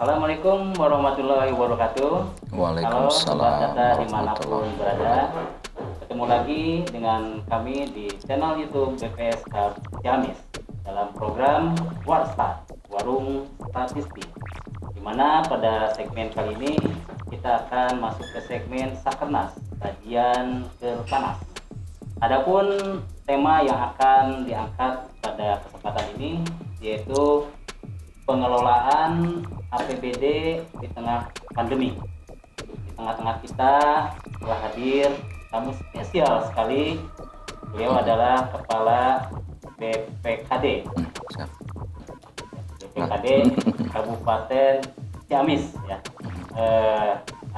Assalamualaikum warahmatullahi wabarakatuh. Halo sobat Waalaikumsalam data dimanapun warahmatullahi berada. wabarakatuh. Ketemu lagi dengan kami di channel YouTube BPS Hub Ciamis dalam program Warstat, Warung Statistik. Di mana pada segmen kali ini kita akan masuk ke segmen Sakernas, kajian terpanas. Adapun tema yang akan diangkat pada kesempatan ini yaitu pengelolaan APBD di tengah pandemi. Di tengah-tengah kita telah hadir tamu spesial sekali. Beliau adalah Kepala BPKD Siap. BPKD Kabupaten Ciamis ya.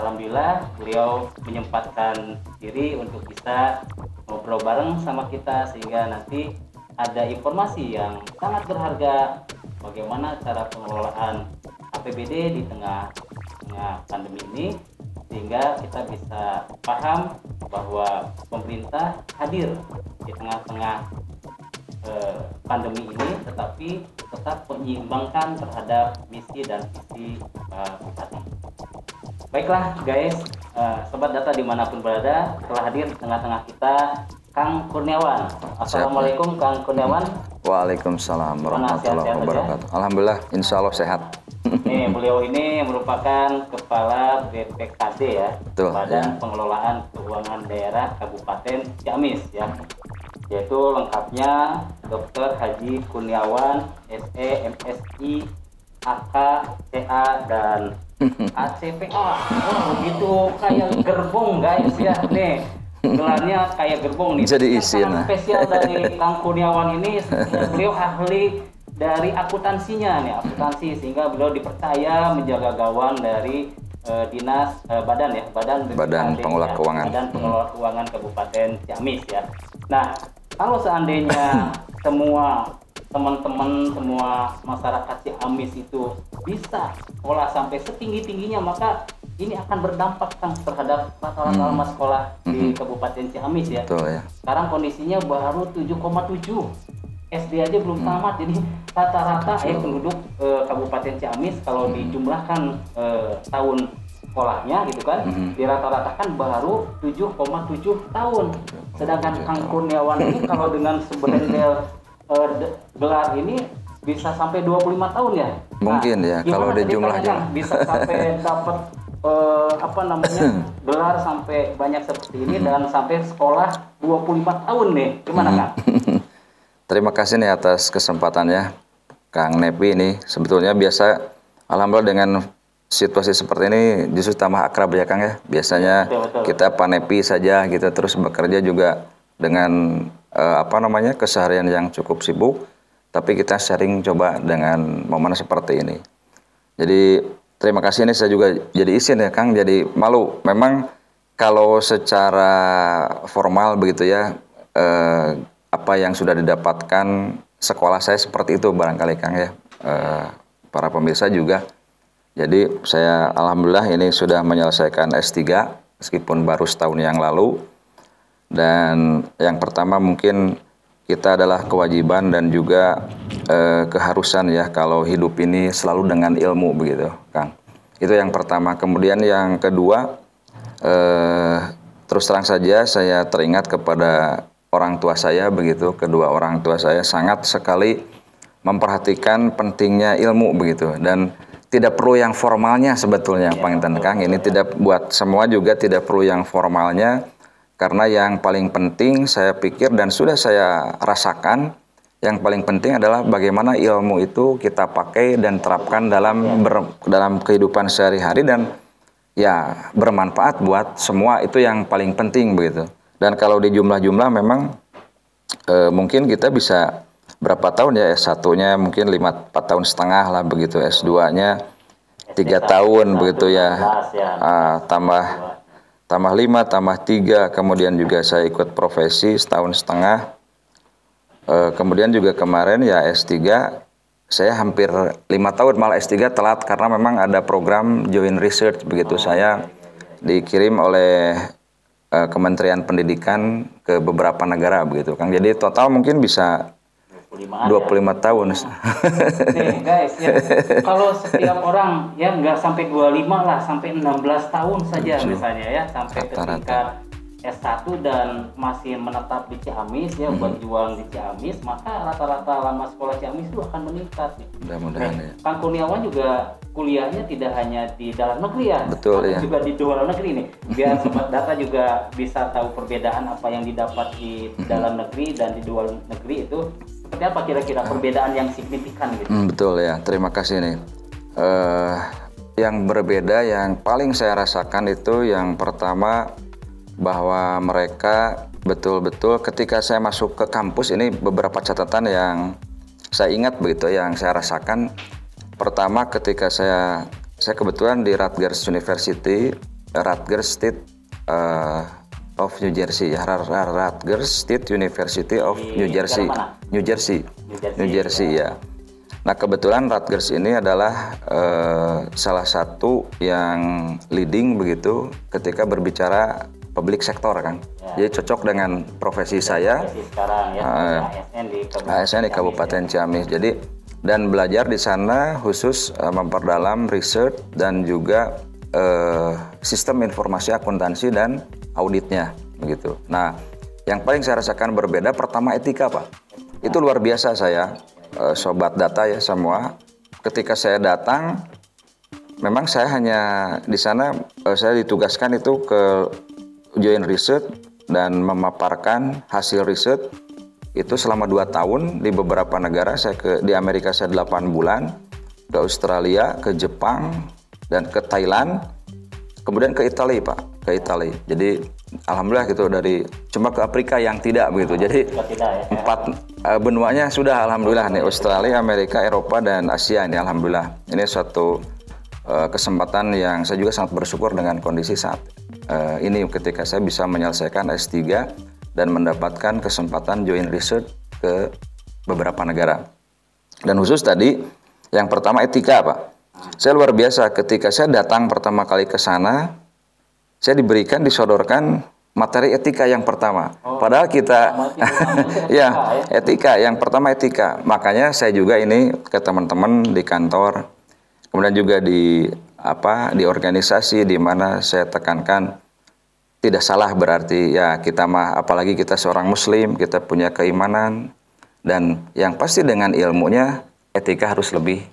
Alhamdulillah beliau menyempatkan diri untuk bisa ngobrol bareng sama kita sehingga nanti ada informasi yang sangat berharga bagaimana cara pengelolaan APBD di tengah pandemi ini sehingga kita bisa paham bahwa pemerintah hadir di tengah-tengah pandemi ini tetapi tetap menyeimbangkan terhadap misi dan visi Bupati. Baiklah guys, sobat data dimanapun berada, telah hadir di tengah-tengah kita Kang Kurniawan. Assalamualaikum Kang Kurniawan. Waalaikumsalam warahmatullahi wabarakatuh. Alhamdulillah, insya Allah sehat. Nih, beliau ini merupakan Kepala BPKD ya, Betul, Badan ya. Pengelolaan Keuangan Daerah Kabupaten Ciamis ya. Yaitu lengkapnya Dr. Haji Kurniawan, SE, MSI, AK, CA, dan ACPA. Oh, begitu kayak gerbong guys ya. Nih, gelarnya kayak gerbong nih. Jadi Yang isin, sangat nah. spesial dari Kang Kurniawan ini, beliau ahli dari akuntansinya nih, akuntansi, sehingga beliau dipercaya menjaga gawang dari dinas badan Badan Pengelola Keuangan. Badan Pengelola Keuangan Kabupaten Ciamis ya. Nah, kalau seandainya semua teman-teman, semua masyarakat Ciamis itu bisa sekolah sampai setinggi-tingginya, maka ini akan berdampak kan terhadap rata-rata alma sekolah di Kabupaten Ciamis ya. Betul ya. Sekarang kondisinya baru 7,7. SD aja belum tamat, jadi rata-rata penduduk Kabupaten Ciamis kalau dijumlahkan tahun sekolahnya gitu kan, dirata-ratakan baru 7,7 tahun. Sedangkan Kang Kurniawan ini kalau dengan seberendel gelar ini bisa sampai 25 tahun ya. Mungkin ya, kalau gimana dijumlah ceritanya bisa sampai dapat gelar sampai banyak seperti ini dan sampai sekolah 25 tahun nih. Gimana Kang? Terima kasih nih atas kesempatannya, Kang Nepi ini. Sebetulnya biasa, alhamdulillah dengan situasi seperti ini justru tambah akrab ya Kang ya. Biasanya Betul. kita Pak Nepi saja gitu, terus bekerja juga dengan keseharian yang cukup sibuk. Tapi kita sering coba dengan momen seperti ini. Jadi terima kasih, ini saya juga jadi izin ya Kang, jadi malu. Memang kalau secara formal begitu ya, apa yang sudah didapatkan sekolah saya seperti itu barangkali Kang ya, para pemirsa juga. Jadi saya alhamdulillah ini sudah menyelesaikan S3 meskipun baru setahun yang lalu. Dan yang pertama mungkin kita adalah kewajiban dan juga keharusan ya kalau hidup ini selalu dengan ilmu begitu Kang. Itu yang pertama. Kemudian yang kedua, terus terang saja saya teringat kepada orang tua saya begitu, kedua orang tua saya sangat sekali memperhatikan pentingnya ilmu begitu, dan tidak perlu yang formalnya sebetulnya Panginten Kang. Ini tidak buat semua juga tidak perlu yang formalnya, karena yang paling penting saya pikir dan sudah saya rasakan, yang paling penting adalah bagaimana ilmu itu kita pakai dan terapkan dalam kehidupan sehari-hari dan ya bermanfaat buat semua, itu yang paling penting begitu. Dan kalau di jumlah-jumlah memang mungkin kita bisa berapa tahun ya, S1-nya mungkin 4 tahun setengah lah begitu, S2-nya 3 tahun begitu ya, tambah 5 tambah 3, kemudian juga saya ikut profesi setahun setengah, kemudian juga kemarin ya S3 saya hampir 5 tahun, malah S3 telat karena memang ada program joint research begitu, saya dikirim oleh Kementerian Pendidikan ke beberapa negara begitu Kang. Jadi total mungkin bisa 25 tahun. Nih guys ya, kalau setiap orang ya nggak sampai 25 lah, sampai 16 tahun saja misalnya ya, sampai ketika S1 dan masih menetap di Ciamis ya, berjuang di Ciamis, maka rata-rata lama sekolah Ciamis itu akan meningkat. Mudah-mudahan ya. Kang Kurniawan juga kuliahnya tidak hanya di dalam negeri ya, betul ya, juga di luar negeri nih, biar sobat data juga bisa tahu perbedaan apa yang didapat di dalam negeri dan di luar negeri itu seperti apa kira-kira perbedaan yang signifikan gitu. Betul ya, terima kasih nih. Yang berbeda yang paling saya rasakan itu yang pertama, bahwa mereka betul-betul ketika saya masuk ke kampus ini beberapa catatan yang saya ingat begitu, yang saya rasakan. Pertama, ketika saya kebetulan di Rutgers University, Rutgers State of New Jersey ya, Rutgers State University of New Jersey, New Jersey ya. Nah, kebetulan Rutgers ini adalah salah satu yang leading begitu ketika berbicara public sector kan. Ya. Jadi cocok dengan profesi saya. Sekarang ya, ASN di Kabupaten Ciamis. Jadi dan belajar di sana khusus memperdalam research dan juga sistem informasi akuntansi dan auditnya begitu. Nah, yang paling saya rasakan berbeda pertama etika, Pak. Itu luar biasa saya, sobat data ya semua. Ketika saya datang, memang saya hanya di sana saya ditugaskan itu ke joint research dan memaparkan hasil riset itu selama 2 tahun di beberapa negara. Di Amerika saya 8 bulan, ke Australia, ke Jepang, dan ke Thailand, kemudian ke Italia Pak, ke Italia. Jadi alhamdulillah gitu, cuma ke Afrika yang tidak begitu. Jadi 4 benuanya sudah alhamdulillah nih, Australia, Amerika, Eropa, dan Asia ini alhamdulillah. Ini suatu kesempatan yang saya juga sangat bersyukur dengan kondisi saat ini ketika saya bisa menyelesaikan S3 dan mendapatkan kesempatan joint research ke beberapa negara. Dan khusus tadi yang pertama etika Pak. Saya luar biasa ketika saya datang pertama kali ke sana, saya disodorkan materi etika yang pertama. Padahal kita ya etika yang pertama etika. Makanya saya juga ini ke teman-teman di kantor, kemudian juga di organisasi di mana saya tekankan tidak salah berarti ya kita apalagi kita seorang muslim, kita punya keimanan, dan yang pasti dengan ilmunya etika harus lebih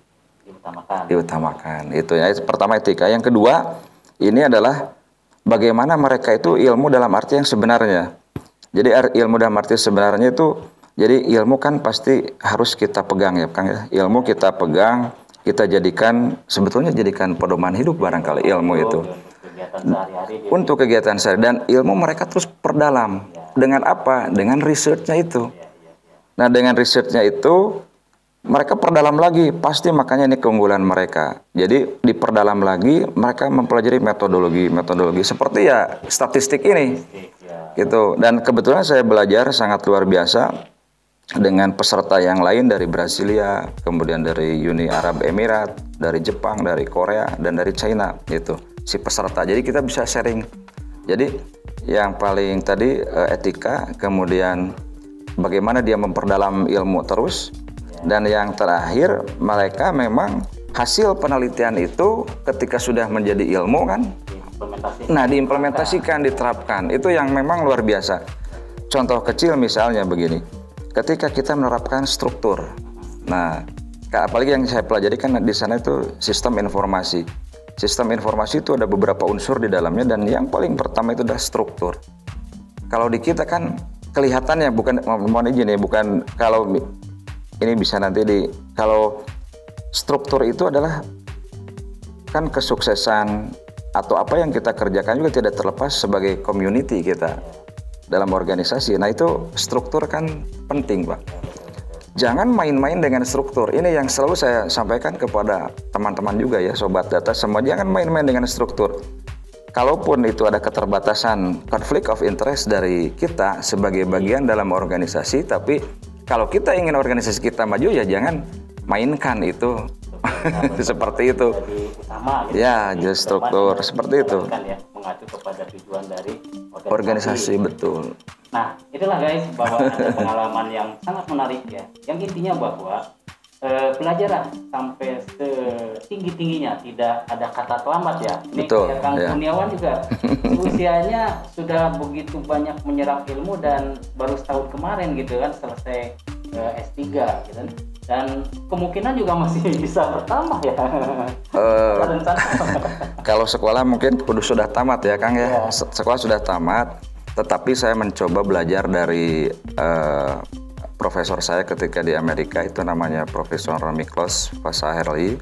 diutamakan. Itu ya, pertama etika. Yang kedua, ini adalah bagaimana mereka itu ilmu dalam arti yang sebenarnya. Jadi ilmu dalam arti sebenarnya itu, jadi ilmu kan pasti harus kita pegang ya Kang ya. Ilmu kita pegang, kita sebetulnya jadikan pedoman hidup barangkali ilmu itu. Untuk kegiatan sehari, dan ilmu mereka terus perdalam. Dengan apa? Dengan researchnya itu. Nah, dengan researchnya itu mereka perdalam lagi, pasti makanya ini keunggulan mereka. Jadi diperdalam lagi, mereka mempelajari metodologi seperti ya statistik ini. Gitu. Dan kebetulan saya belajar sangat luar biasa dengan peserta yang lain dari Brasilia, kemudian dari Uni Arab Emirat, dari Jepang, dari Korea, dan dari China itu si peserta. Jadi kita bisa sharing. Jadi yang paling tadi etika, kemudian bagaimana dia memperdalam ilmu terus, dan yang terakhir mereka memang hasil penelitian itu ketika sudah menjadi ilmu kan, diimplementasikan, diterapkan. Itu yang memang luar biasa. Contoh kecil misalnya begini. Ketika kita menerapkan struktur, nah, apalagi yang saya pelajari kan di sana itu sistem informasi. Sistem informasi itu ada beberapa unsur di dalamnya, dan yang paling pertama itu adalah struktur. Kalau di kita kan kelihatannya mohon izin ya, bukan kalau ini bisa nanti kalau struktur itu adalah kan kesuksesan atau apa yang kita kerjakan juga tidak terlepas sebagai community kita dalam organisasi. Nah, itu struktur kan penting Pak. Jangan main-main dengan struktur. Ini yang selalu saya sampaikan kepada teman-teman juga ya, sobat data semua, jangan main-main dengan struktur. Kalaupun itu ada keterbatasan konflik of interest dari kita sebagai bagian dalam organisasi, tapi kalau kita ingin organisasi kita maju ya jangan mainkan itu. Seperti itu. Ya, jadi struktur seperti itu. Mengacu kepada tujuan dari organisasi betul. Nah, itu itulah guys, bahwa ada pengalaman yang sangat menarik ya. Yang intinya bahwa belajar sampai setinggi-tingginya, tidak ada kata terlambat ya. Ini Betul, kayak Kang ya. Kurniawan juga usianya sudah begitu banyak menyerap ilmu dan baru setahun kemarin gitu kan selesai S3 gitu kan. Dan kemungkinan juga masih bisa bertambah ya. Rencana. Kalau sekolah mungkin sudah tamat ya Kang ya. Ya. Sekolah sudah tamat, tetapi saya mencoba belajar dari profesor saya ketika di Amerika, itu namanya Profesor Miklos Fasaherli.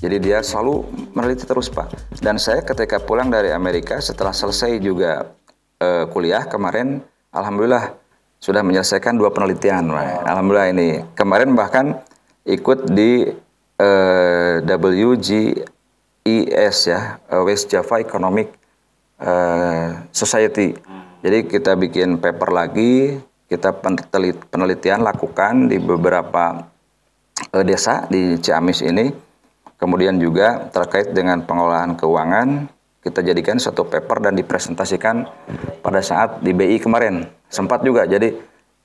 Jadi dia selalu meneliti terus Pak. Dan saya ketika pulang dari Amerika setelah selesai juga kuliah kemarin, alhamdulillah sudah menyelesaikan 2 penelitian Pak. Alhamdulillah ini. Kemarin bahkan ikut di WGES ya, West Java Economic Society. Jadi kita bikin paper lagi, kita penelitian lakukan di beberapa desa di Ciamis ini. Kemudian juga terkait dengan pengelolaan keuangan, kita jadikan suatu paper dan dipresentasikan pada saat di BI kemarin. Sempat juga, jadi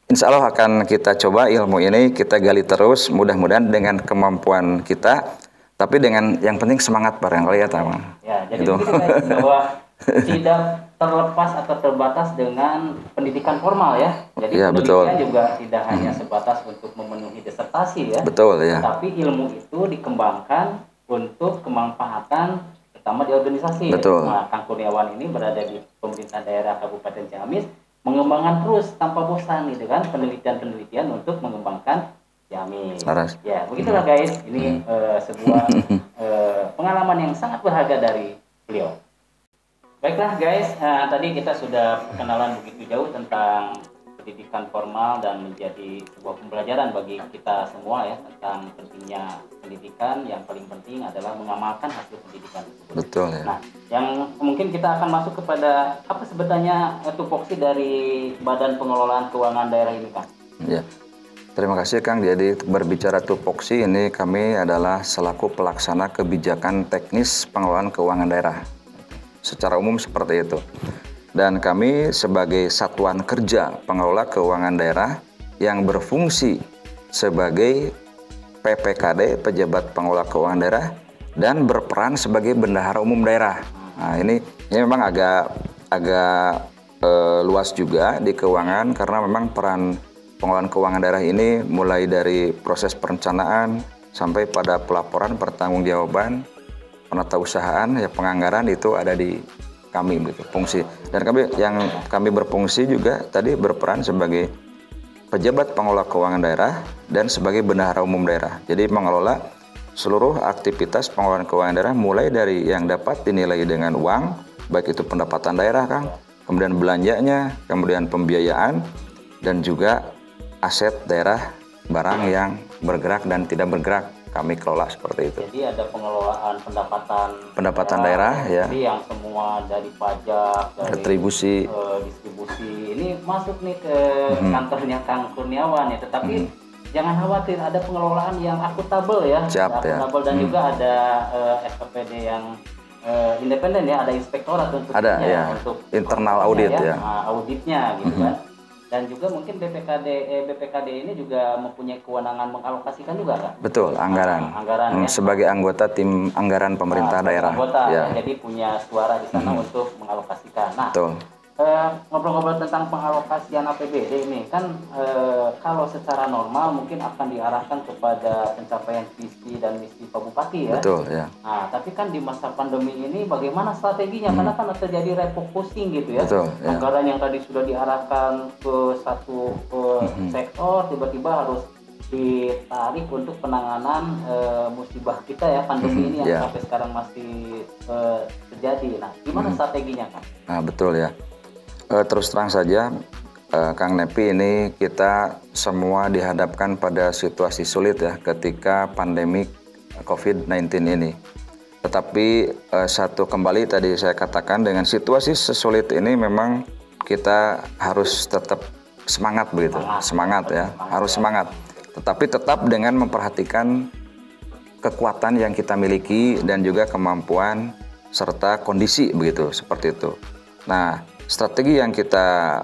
insya Allah akan kita coba ilmu ini, kita gali terus, mudah-mudahan dengan kemampuan kita, tapi dengan yang penting semangat barangkali ya Taman. Ya, jadi itu guys, bahwa tidak terlepas atau terbatas dengan pendidikan formal ya. Jadi ya, pendidikan betul. juga tidak hanya sebatas untuk memenuhi disertasi ya. Betul ya. Tapi ilmu itu dikembangkan untuk kemanfaatan terutama di organisasi. Betul. Nah, Kang Kurniawan ini berada di pemerintah daerah Kabupaten Ciamis, mengembangkan terus tanpa bosan gitu kan penelitian-penelitian untuk mengembangkan Ciamis. Laras. Ya, begitulah guys. Ini sebuah pengalaman yang sangat berharga dari beliau. Baiklah guys, tadi kita sudah perkenalan begitu jauh tentang pendidikan formal dan menjadi sebuah pembelajaran bagi kita semua ya tentang pentingnya pendidikan. Yang paling penting adalah mengamalkan hasil pendidikan tersebut. Betul ya. Nah, yang mungkin kita akan masuk kepada apa sebenarnya tupoksi dari Badan Pengelolaan Keuangan Daerah ini Kang? Ya. Terima kasih Kang. Jadi berbicara tupoksi ini kami adalah selaku pelaksana kebijakan teknis pengelolaan keuangan daerah. Secara umum seperti itu. Dan kami sebagai satuan kerja pengelola keuangan daerah yang berfungsi sebagai PPKD, pejabat pengelola keuangan daerah, dan berperan sebagai bendahara umum daerah. Nah, ini memang agak luas juga di keuangan karena memang peran pengelolaan keuangan daerah ini mulai dari proses perencanaan sampai pada pelaporan pertanggungjawaban penatausahaan ya penganggaran itu ada di kami gitu fungsi. Dan kami berfungsi juga tadi berperan sebagai pejabat pengelola keuangan daerah dan sebagai bendahara umum daerah. Jadi mengelola seluruh aktivitas pengelolaan keuangan daerah mulai dari yang dapat dinilai dengan uang, baik itu pendapatan daerah Kang, kemudian belanjanya, kemudian pembiayaan, dan juga aset daerah, barang yang bergerak dan tidak bergerak kami kelola seperti itu. Jadi ada pengelolaan pendapatan daerah ya. Jadi yang semua dari pajak, dari retribusi, distribusi ini masuk nih ke kantornya Kang Kurniawan ya. Tetapi jangan khawatir, ada pengelolaan yang akuntabel ya. Siap, akuntabel ya. Dan juga ada SPPD yang independen ya, ada inspektorat untuk internal audit ya. Auditnya gitu kan. Dan juga mungkin BPKD ini juga mempunyai kewenangan mengalokasikan juga kan? Betul, anggaran ya. Sebagai anggota tim anggaran pemerintah daerah. Anggota ya. Jadi punya suara di sana untuk mengalokasikan. Nah, betul. Ngobrol-ngobrol tentang pengalokasian APBD ini kan kalau secara normal mungkin akan diarahkan kepada pencapaian visi dan misi Pak Bupati ya. Betul ya. Nah, tapi kan di masa pandemi ini bagaimana strateginya? Karena kan terjadi refocusing gitu ya. Betul, ya. Anggaran yang tadi sudah diarahkan ke satu sektor tiba-tiba harus ditarik untuk penanganan musibah kita ya, pandemi ini yang sampai sekarang masih terjadi. Nah, gimana strateginya Kang? Nah, betul ya. Terus terang saja Kang Nepi, ini kita semua dihadapkan pada situasi sulit ya ketika pandemi COVID-19 ini. Tetapi satu kembali tadi saya katakan, dengan situasi sesulit ini memang kita harus tetap semangat begitu. Semangat ya, harus semangat. Tetapi tetap dengan memperhatikan kekuatan yang kita miliki dan juga kemampuan serta kondisi begitu, seperti itu. Nah, strategi yang kita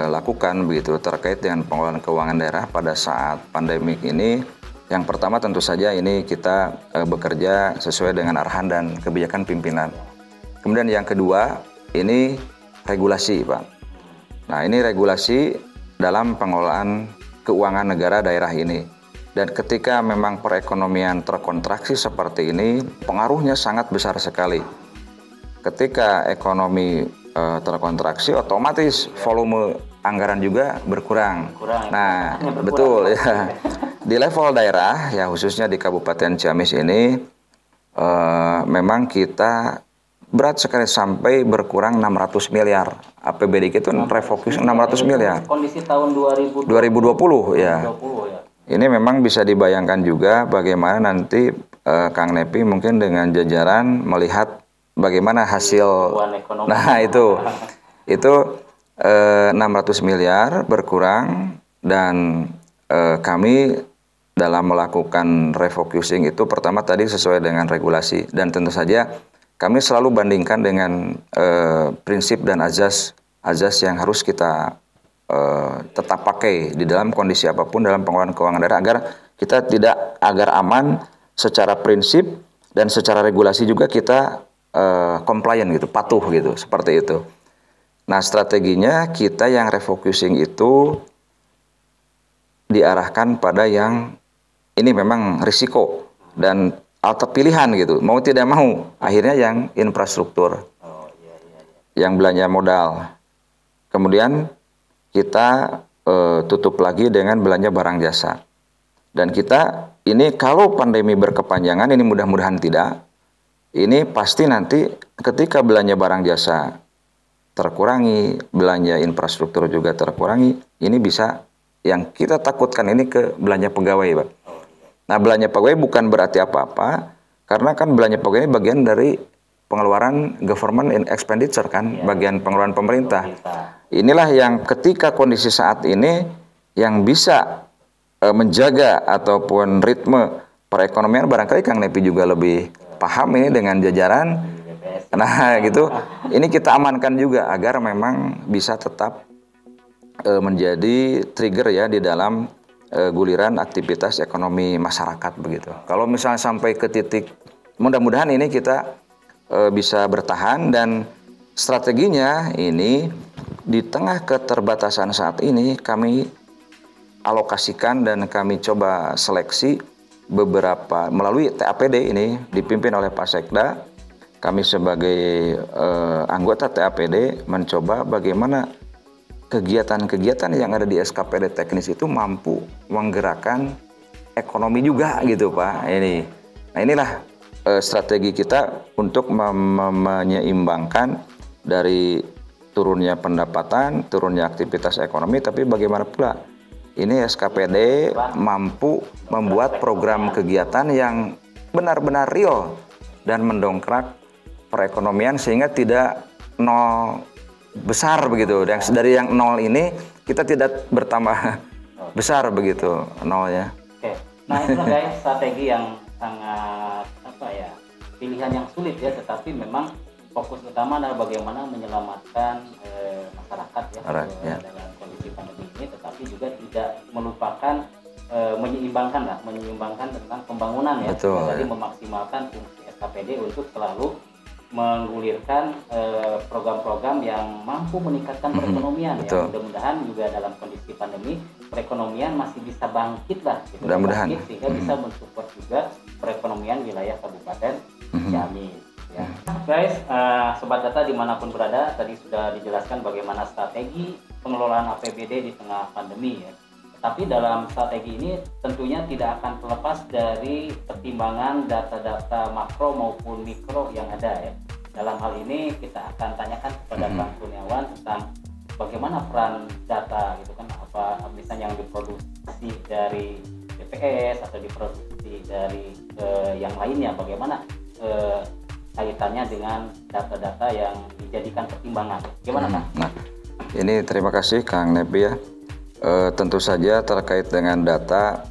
lakukan begitu terkait dengan pengelolaan keuangan daerah pada saat pandemik ini. Yang pertama tentu saja ini kita bekerja sesuai dengan arahan dan kebijakan pimpinan. Kemudian yang kedua ini regulasi, Pak. Nah, ini regulasi dalam pengelolaan keuangan negara daerah ini. Dan ketika memang perekonomian terkontraksi seperti ini, pengaruhnya sangat besar sekali. Ketika ekonomi terkontraksi, otomatis volume anggaran juga berkurang. Nah, betul ya. Di level daerah, ya khususnya di Kabupaten Ciamis ini, memang kita berat sekali sampai berkurang 600 miliar. APBD itu refokus 600 miliar. Kondisi tahun 2020 ya. Ini memang bisa dibayangkan juga bagaimana nanti Kang Nepi mungkin dengan jajaran melihat bagaimana hasil. Nah, itu 600 miliar berkurang dan kami dalam melakukan refocusing itu pertama tadi sesuai dengan regulasi dan tentu saja kami selalu bandingkan dengan prinsip dan azas yang harus kita tetap pakai di dalam kondisi apapun dalam pengelolaan keuangan daerah agar aman secara prinsip dan secara regulasi juga kita compliant gitu, patuh gitu, seperti itu. Nah, strateginya kita yang refocusing itu diarahkan pada yang ini memang risiko dan alter pilihan gitu, mau tidak mau akhirnya yang infrastruktur, yang belanja modal. Kemudian kita tutup lagi dengan belanja barang jasa. Dan kita ini kalau pandemi berkepanjangan, ini mudah-mudahan tidak, ini pasti nanti ketika belanja barang jasa terkurangi, belanja infrastruktur juga terkurangi, ini bisa yang kita takutkan ini ke belanja pegawai, Pak. Nah, belanja pegawai bukan berarti apa-apa, karena kan belanja pegawai ini bagian dari pengeluaran government expenditure kan, bagian pengeluaran pemerintah. Inilah yang ketika kondisi saat ini yang bisa menjaga ataupun ritme perekonomian, barangkali Kang Nepi juga lebih paham ini dengan jajaran. Nah, gitu. Ini kita amankan juga agar memang bisa tetap menjadi trigger ya di dalam guliran aktivitas ekonomi masyarakat begitu. Kalau misalnya sampai ke titik, mudah-mudahan ini kita bisa bertahan dan strateginya ini di tengah keterbatasan saat ini kami alokasikan dan kami coba seleksi beberapa melalui TAPD ini dipimpin oleh Pak Sekda. Kami sebagai anggota TAPD mencoba bagaimana kegiatan-kegiatan yang ada di SKPD teknis itu mampu menggerakkan ekonomi juga gitu, Pak. Nah, inilah strategi kita untuk menyeimbangkan dari turunnya pendapatan, turunnya aktivitas ekonomi, tapi bagaimana pula ini SKPD mampu membuat program kegiatan yang benar-benar real dan mendongkrak perekonomian sehingga tidak nol besar begitu. Dan dari yang nol ini kita tidak bertambah besar begitu nolnya. Oke. Nah, itu guys strategi yang sangat pilihan yang sulit ya, tetapi memang fokus utama adalah bagaimana menyelamatkan masyarakat ya dalam kondisi pandemi ini, tetapi juga tidak melupakan menyeimbangkan tentang pembangunan ya. Betul, jadi memaksimalkan fungsi SKPD untuk selalu menggulirkan program-program yang mampu meningkatkan perekonomian ya. Mudah-mudahan juga dalam kondisi pandemi perekonomian masih bisa bangkit lah gitu. Mudah-mudahan sehingga bisa mensupport juga perekonomian wilayah Kabupaten Ciamis ya. Guys, Sobat Data dimanapun berada, tadi sudah dijelaskan bagaimana strategi pengelolaan APBD di tengah pandemi ya. Tapi dalam strategi ini tentunya tidak akan terlepas dari pertimbangan data-data makro maupun mikro yang ada ya. Dalam hal ini kita akan tanyakan kepada Bang Kurniawan tentang bagaimana peran data gitu kan, apa misalnya yang diproduksi dari BPS atau diproduksi dari yang lainnya, bagaimana kaitannya dengan data-data yang dijadikan pertimbangan. Gimana Kang? Nah, ini terima kasih Kang Nepi ya. Tentu saja terkait dengan data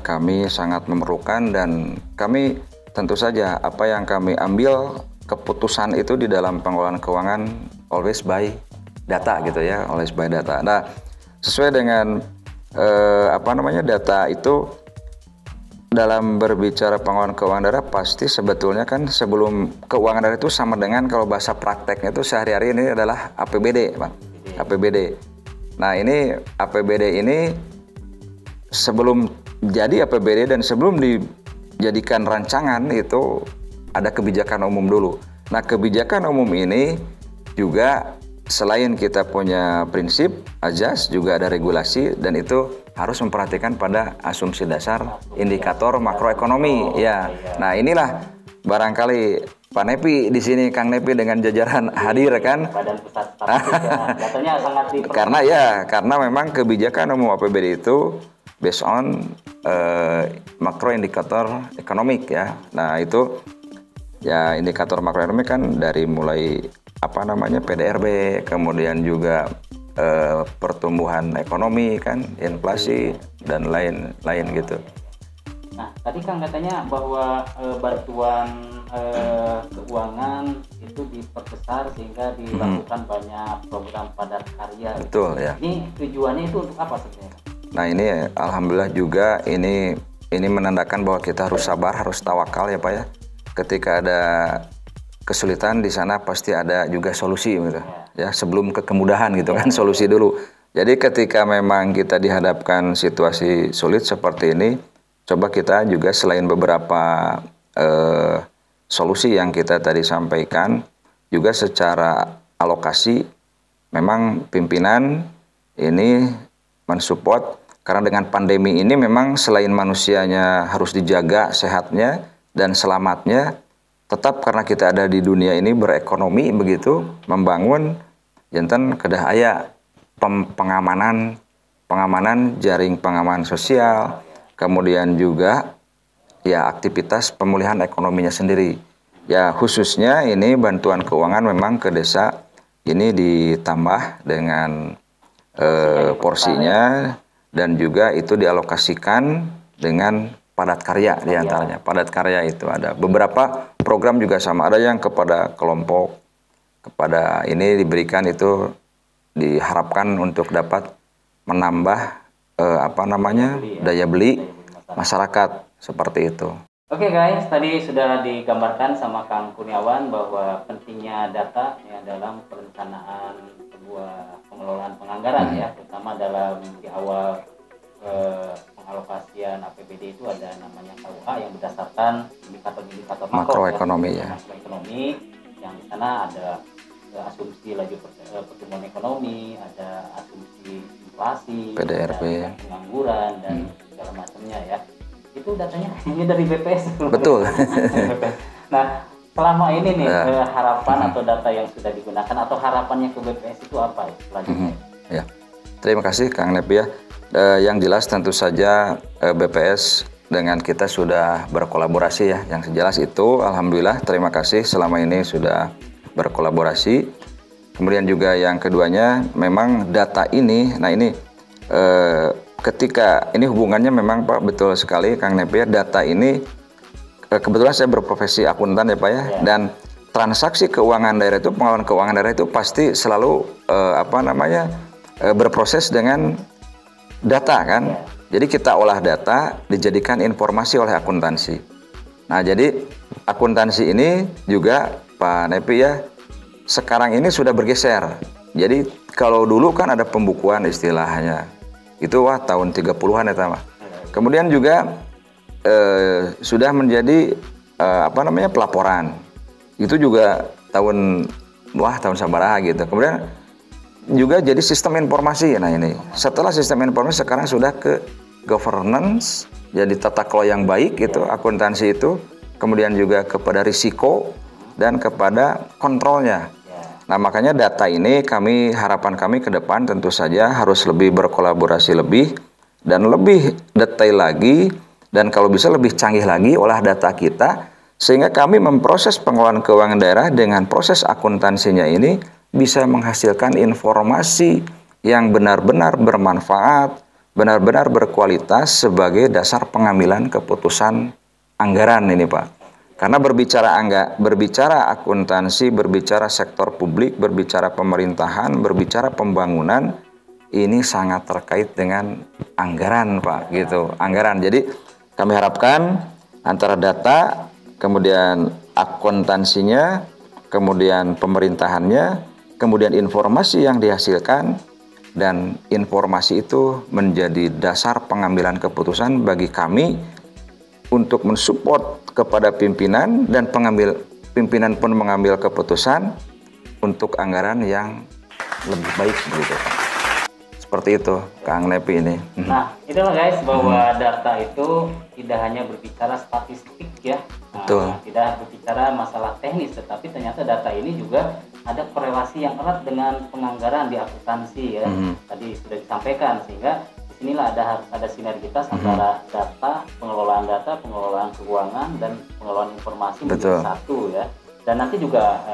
kami sangat memerlukan dan kami tentu saja apa yang kami ambil keputusan itu di dalam pengelolaan keuangan always by data gitu ya, oleh by data. Nah, sesuai dengan data itu dalam berbicara pengelolaan keuangan daerah pasti sebetulnya kan sebelum keuangan daerah itu sama dengan kalau bahasa prakteknya itu sehari-hari ini adalah APBD, Pak. APBD. Nah, ini APBD ini sebelum jadi APBD dan sebelum dijadikan rancangan itu ada kebijakan umum dulu. Nah, kebijakan umum ini juga selain kita punya prinsip, azas, juga ada regulasi dan itu harus memperhatikan pada asumsi dasar indikator makroekonomi ya. Nah, inilah barangkali Pak Nepi di sini, Kang Nepi dengan jajaran hadir kan. Badan Pusat Statistik ya. Datanya sangat karena memang kebijakan umum APBD itu based on makroindikator ekonomik ya. Nah, itu ya indikator makroekonomi kan dari mulai PDRB, kemudian juga pertumbuhan ekonomi kan, inflasi dan lain-lain gitu. Nah, tadi Kang katanya bahwa bantuan keuangan itu diperbesar sehingga dilakukan banyak program padat karya. Betul ya. Ini tujuannya itu untuk apa sebenarnya? Nah, ini alhamdulillah juga ini menandakan bahwa kita harus sabar, harus tawakal ya Pak ya. Ketika ada kesulitan di sana pasti ada juga solusi gitu. Ya, sebelum ke kemudahan gitu kan, solusi dulu. Jadi ketika memang kita dihadapkan situasi sulit seperti ini, coba kita juga selain beberapa solusi yang kita tadi sampaikan, juga secara alokasi memang pimpinan ini mensupport, karena dengan pandemi ini memang selain manusianya harus dijaga sehatnya dan selamatnya, tetap karena kita ada di dunia ini berekonomi begitu, membangun jantan kedah aya pengamanan jaring pengaman sosial, kemudian juga ya aktivitas pemulihan ekonominya sendiri. Ya khususnya ini bantuan keuangan memang ke desa ini ditambah dengan porsinya dan juga itu dialokasikan dengan padat karya diantaranya. Padat karya itu ada beberapa program juga sama, ada yang kepada kelompok, kepada ini diberikan itu diharapkan untuk dapat menambah daya beli masyarakat seperti itu. Oke guys, tadi sudah digambarkan sama Kang Kurniawan bahwa pentingnya data ya dalam perencanaan sebuah pengelolaan penganggaran ya, terutama dalam di awal pengalokasian APBD itu ada namanya KUA yang berdasarkan indikator makroekonomi ya. Makroekonomi yang di sana ada asumsi laju pertumbuhan ekonomi, ada asumsi inflasi, PDRB, pengangguran dan segala macamnya ya. Itu datanya hanya dari BPS. Betul. Nah, selama ini nih harapan atau data yang sudah digunakan atau harapannya ke BPS itu apa ya selanjutnya? Ya, terima kasih Kang Nepi ya. Yang jelas tentu saja BPS dengan kita sudah berkolaborasi ya. Yang jelas itu alhamdulillah terima kasih selama ini sudah berkolaborasi. Kemudian juga yang keduanya memang data ini, nah ini ketika ini hubungannya memang Pak betul sekali Kang Nepi ya, data ini kebetulan saya berprofesi akuntan ya Pak ya, dan transaksi keuangan daerah itu, pengelolaan keuangan daerah itu pasti selalu berproses dengan data kan. Jadi kita olah data dijadikan informasi oleh akuntansi. Nah, jadi akuntansi ini juga Pak Nepi ya, sekarang ini sudah bergeser. Jadi kalau dulu kan ada pembukuan istilahnya. Itu tahun 30-an ya Tama. Kemudian juga sudah menjadi pelaporan. Itu juga tahun sabaraha gitu. Kemudian juga jadi sistem informasi. Nah ini setelah sistem informasi sekarang sudah ke governance, jadi tata kelola yang baik itu akuntansi itu, kemudian juga kepada risiko dan kepada kontrolnya. Nah makanya data ini harapan kami ke depan tentu saja harus lebih berkolaborasi lebih dan lebih detail lagi, dan kalau bisa lebih canggih lagi olah data kita, sehingga kami memproses pengelolaan keuangan daerah dengan proses akuntansinya ini bisa menghasilkan informasi yang benar-benar bermanfaat, benar-benar berkualitas sebagai dasar pengambilan keputusan anggaran ini Pak. Karena berbicara akuntansi, berbicara sektor publik, berbicara pemerintahan, berbicara pembangunan, ini sangat terkait dengan anggaran, Pak, gitu. Anggaran. Jadi kami harapkan antara data, kemudian akuntansinya, kemudian pemerintahannya, kemudian informasi yang dihasilkan, dan informasi itu menjadi dasar pengambilan keputusan bagi kami untuk mensupport kepada pimpinan, dan pimpinan pun mengambil keputusan untuk anggaran yang lebih baik begitu. Seperti itu, Kang Nepi ini. Nah, itulah guys, bahwa data itu tidak hanya berbicara statistik ya. Betul. Tidak berbicara masalah teknis, tetapi ternyata data ini juga ada korelasi yang erat dengan penganggaran di akuntansi ya. Tadi sudah disampaikan, sehingga disinilah harus ada sinergitas antara pengelolaan keuangan, dan pengelolaan informasi menjadi satu ya. Dan nanti juga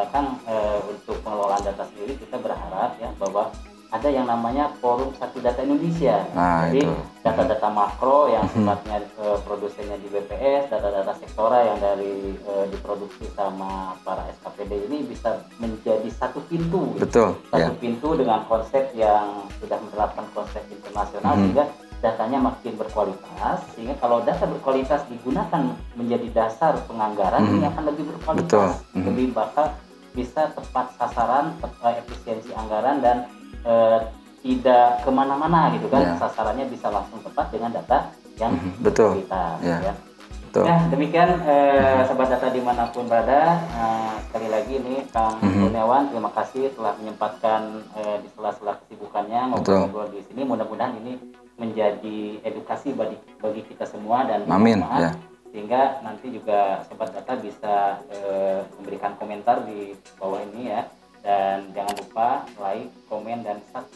untuk pengelolaan data sendiri kita berharap ya bahwa ada yang namanya Forum Satu Data Indonesia. Jadi data-data makro yang sifatnya produsennya di BPS, data-data sektora yang diproduksi sama para SKPD ini bisa menjadi satu pintu. Betul. Satu pintu dengan konsep yang sudah menerapkan konsep internasional, sehingga datanya makin berkualitas. Sehingga kalau data berkualitas digunakan menjadi dasar penganggaran, ini akan lebih berkualitas, lebih bakal bisa tepat sasaran, efisiensi anggaran, dan tidak kemana-mana gitu kan. Sasarannya bisa langsung tepat dengan data yang berkualitas ya. Ya, demikian sobat data dimanapun berada. Sekali lagi ini Kang Kurniawan, terima kasih telah menyempatkan di sela-sela kesibukannya ngobrol-ngobrol di sini. Mudah-mudahan ini menjadi edukasi bagi kita semua, dan sehingga nanti juga sobat data bisa memberikan komentar di bawah ini ya. Dan jangan lupa like, komen, dan subscribe